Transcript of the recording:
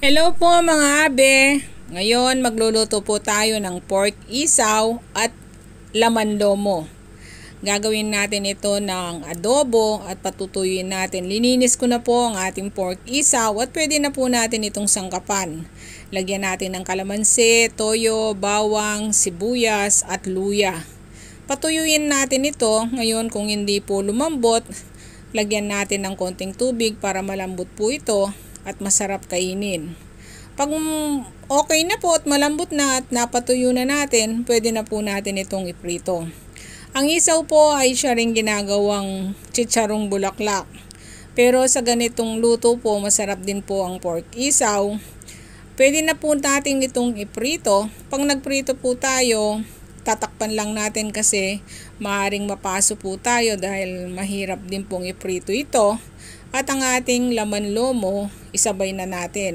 Hello po mga abe! Ngayon magluluto po tayo ng pork isaw at laman lomo. Gagawin natin ito ng adobo at patutuyuin natin. Lininis ko na po ang ating pork isaw at pwede na po natin itong sangkapan. Lagyan natin ng kalamansi, toyo, bawang, sibuyas at luya. Patuyuin natin ito. Ngayon kung hindi po lumambot, lagyan natin ng konting tubig para malambot po ito at masarap kainin. Pag okay na po at malambot na at napatuyo na natin, pwede na po natin itong iprito. Ang isaw po ay siya ring ginagawang chicharong bulaklak. Pero sa ganitong luto po, masarap din po ang pork isaw. Pwede na po natin itong iprito. Pag nagprito po tayo, tatakpan lang natin kasi maaaring mapaso po tayo dahil mahirap din pong iprito ito. At ang ating laman lomo, isabay na natin.